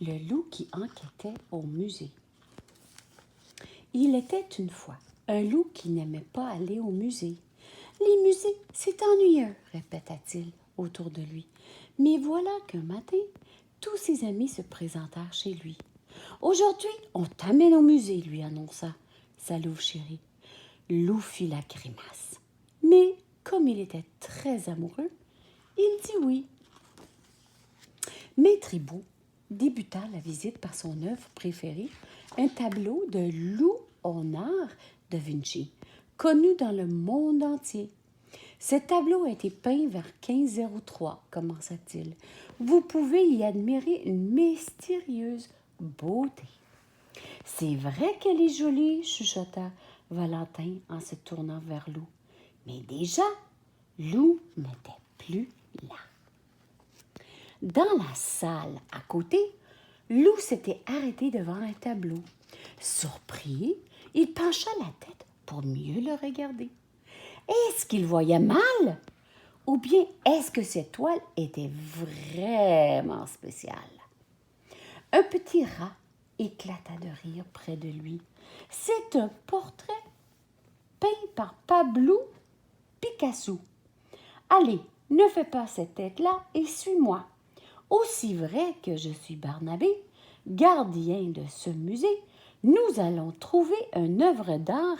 le loup qui enquêtait au musée. Il était une fois un loup qui n'aimait pas aller au musée. Les musées, c'est ennuyeux, répéta-t-il autour de lui. Mais voilà qu'un matin, tous ses amis se présentèrent chez lui. Aujourd'hui, on t'amène au musée, lui annonça sa louve chérie. Loup fit la grimace. Mais comme il était très amoureux, il dit oui. Maître Hibou débuta la visite par son œuvre préférée, un tableau de Léonard de Vinci, connu dans le monde entier. Ce tableau a été peint vers 1503, commença-t-il. Vous pouvez y admirer une mystérieuse beauté. C'est vrai qu'elle est jolie, chuchota Valentin en se tournant vers Loup. Mais déjà, Loup n'était plus là. Dans la salle à côté, Loup s'était arrêté devant un tableau. Surpris, il pencha la tête pour mieux le regarder. Est-ce qu'il voyait mal? Ou bien est-ce que cette toile était vraiment spéciale? Un petit rat éclata de rire près de lui. C'est un portrait peint par Pablo Picasso. Allez, ne fais pas cette tête-là et suis-moi. Aussi vrai que je suis Barnabé, gardien de ce musée, nous allons trouver une œuvre d'art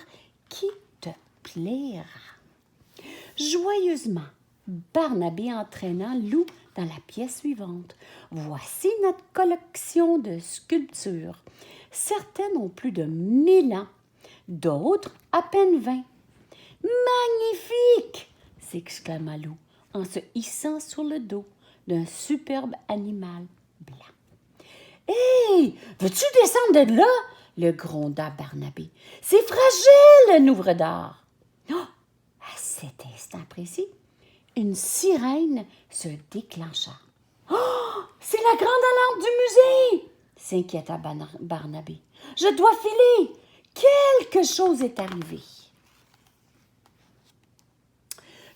qui te plaira. Joyeusement, Barnabé entraîna Loup dans la pièce suivante. Voici notre collection de sculptures. Certaines ont plus de 1000 ans, d'autres à peine 20. Magnifique! S'exclama Loup en se hissant sur le dos d'un superbe animal blanc. Hé! Veux-tu descendre de là? Le gronda Barnabé. C'est fragile, une œuvre d'art. Oh! À cet instant précis, une sirène se déclencha. Oh! C'est la grande alarme du musée! S'inquiéta Barnabé. Je dois filer! Quelque chose est arrivé.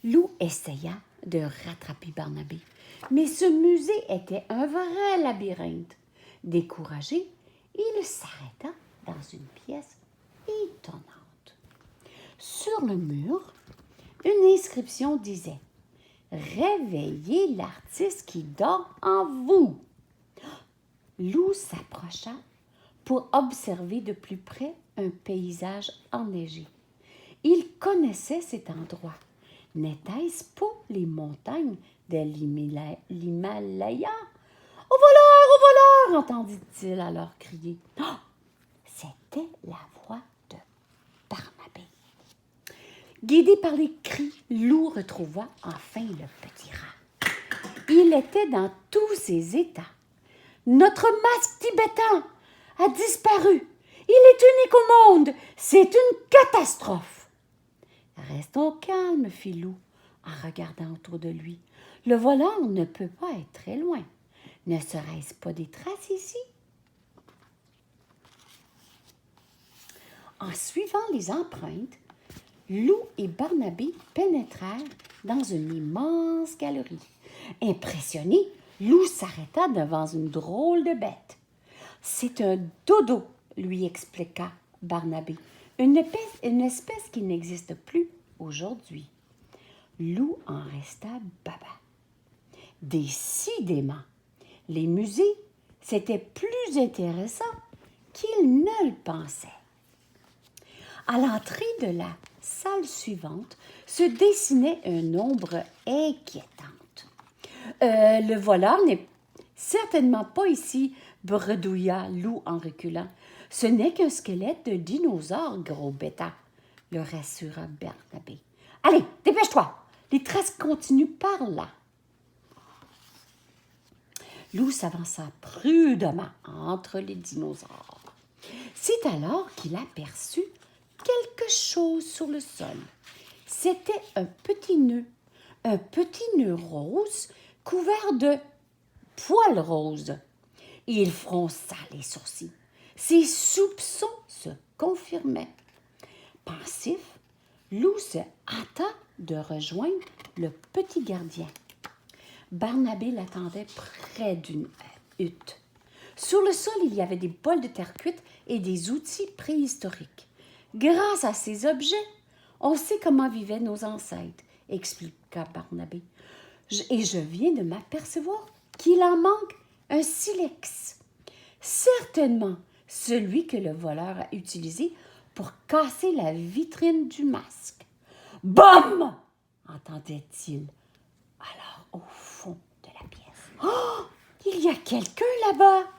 Loup essaya de rattraper Barnabé, mais ce musée était un vrai labyrinthe. Découragé, il s'arrêta dans une pièce étonnante. Sur le mur, une inscription disait « Réveillez l'artiste qui dort en vous ». Loup s'approcha pour observer de plus près un paysage enneigé. Il connaissait cet endroit. N'était-ce pas les montagnes de l'Himalaya? « Au voleur, entendit-il alors crier. Oh, c'était la voix de Barnabé. Guidé par les cris, Loup retrouva enfin le petit rat. Il était dans tous ses états. Notre masque tibétain a disparu. Il est unique au monde. C'est une catastrophe. Restons calmes, fit Loup, en regardant autour de lui. Le voleur ne peut pas être très loin. Ne serait-ce pas des traces ici? En suivant les empreintes, Loup et Barnabé pénétrèrent dans une immense galerie. Impressionné, Loup s'arrêta devant une drôle de bête. « C'est un dodo », lui expliqua Barnabé, une espèce qui n'existe plus aujourd'hui. Loup en resta baba. Décidément, les musées, c'était plus intéressant qu'il ne le pensait. À l'entrée de la salle suivante se dessinait une ombre inquiétante. Le voleur n'est certainement pas ici, bredouilla Loup en reculant. Ce n'est qu'un squelette de dinosaure, gros bêta, le rassura Barnabé. Allez, dépêche-toi, les traces continuent par là. Loup s'avança prudemment entre les dinosaures. C'est alors qu'il aperçut quelque chose sur le sol. C'était un petit nœud rose couvert de poils roses. Il fronça les sourcils. Ses soupçons se confirmaient. Pensif, Loup se hâta de rejoindre le petit gardien. Barnabé l'attendait près d'une hutte. Sur le sol, il y avait des bols de terre cuite et des outils préhistoriques. Grâce à ces objets, on sait comment vivaient nos ancêtres, expliqua Barnabé. Et je viens de m'apercevoir qu'il en manque un silex. Certainement celui que le voleur a utilisé pour casser la vitrine du masque. Bam! Entendait-il alors au fond de la pièce. Oh! Il y a quelqu'un là-bas!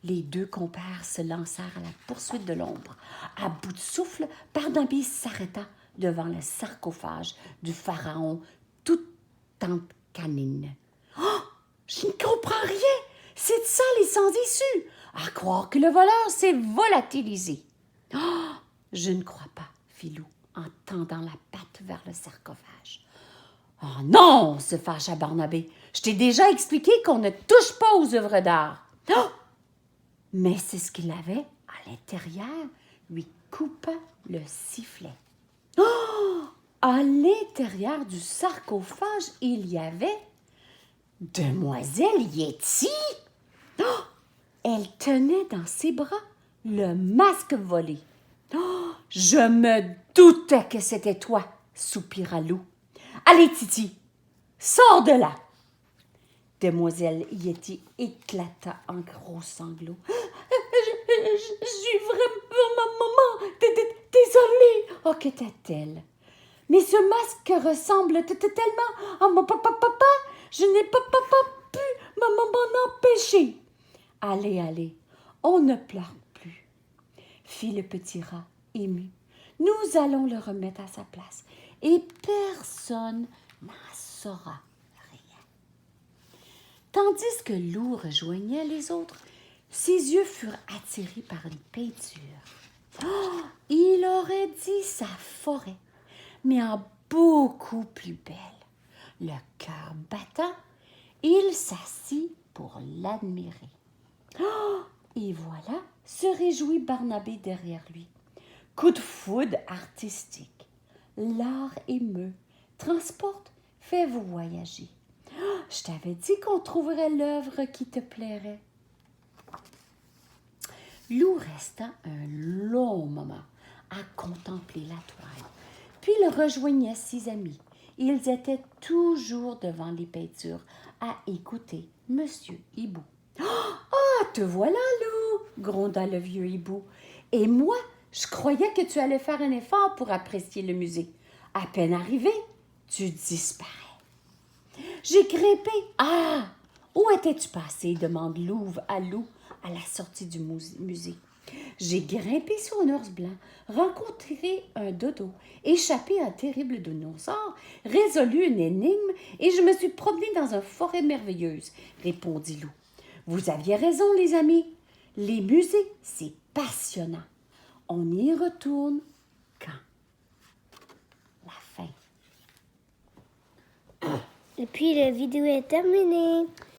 Les deux compères se lancèrent à la poursuite de l'ombre. À bout de souffle, Barnabé s'arrêta devant le sarcophage du pharaon Toutankhamon. Oh! Je ne comprends rien! C'est de ça les sans-issus! À croire que le voleur s'est volatilisé. Oh! Je ne crois pas, fit Lou, en tendant la patte vers le sarcophage. Oh non, se fâcha Barnabé. Je t'ai déjà expliqué qu'on ne touche pas aux œuvres d'art. Oh! Mais c'est ce qu'il avait à l'intérieur, lui coupa le sifflet. Oh! À l'intérieur du sarcophage, il y avait Demoiselle Yeti. Oh! Elle tenait dans ses bras le masque volé. Oh! Je me doutais que c'était toi, soupira Lou. Allez, Titi, sors de là. Demoiselle Yeti éclata en gros sanglots. Je suis vraiment maman, désolée. Oh, qu'était-elle? Mais ce masque ressemble tellement à mon papa. Je n'ai pas pu m'en empêcher. Allez, on ne pleure plus, fit le petit rat ému. Nous allons le remettre à sa place et personne n'en saura rien. Tandis que Lou rejoignait les autres, ses yeux furent attirés par une peinture. Oh, il aurait dit sa forêt, mais en beaucoup plus belle. Le cœur battant, il s'assit pour l'admirer. Oh, et voilà, se réjouit Barnabé derrière lui. Coup de foudre artistique. L'art émeut, transporte, fait voyager. Oh, je t'avais dit qu'on trouverait l'œuvre qui te plairait. Lou resta un long moment à contempler la toile, puis il rejoignait ses amis. Ils étaient toujours devant les peintures à écouter Monsieur Hibou. « Ah, te voilà, Lou! » gronda le vieux hibou. « Et moi, je croyais que tu allais faire un effort pour apprécier le musée. À peine arrivé, tu disparais. »« J'ai grimpé. »« Ah! Où étais-tu passé? » demande Louve à Lou à la sortie du musée. « J'ai grimpé sur un ours blanc, rencontré un dodo, échappé à un terrible dinosaure, résolu une énigme et je me suis promenée dans une forêt merveilleuse, » répondit Lou. « Vous aviez raison, les amis. Les musées, c'est passionnant. On y retourne quand? La fin. Et puis la vidéo est terminée.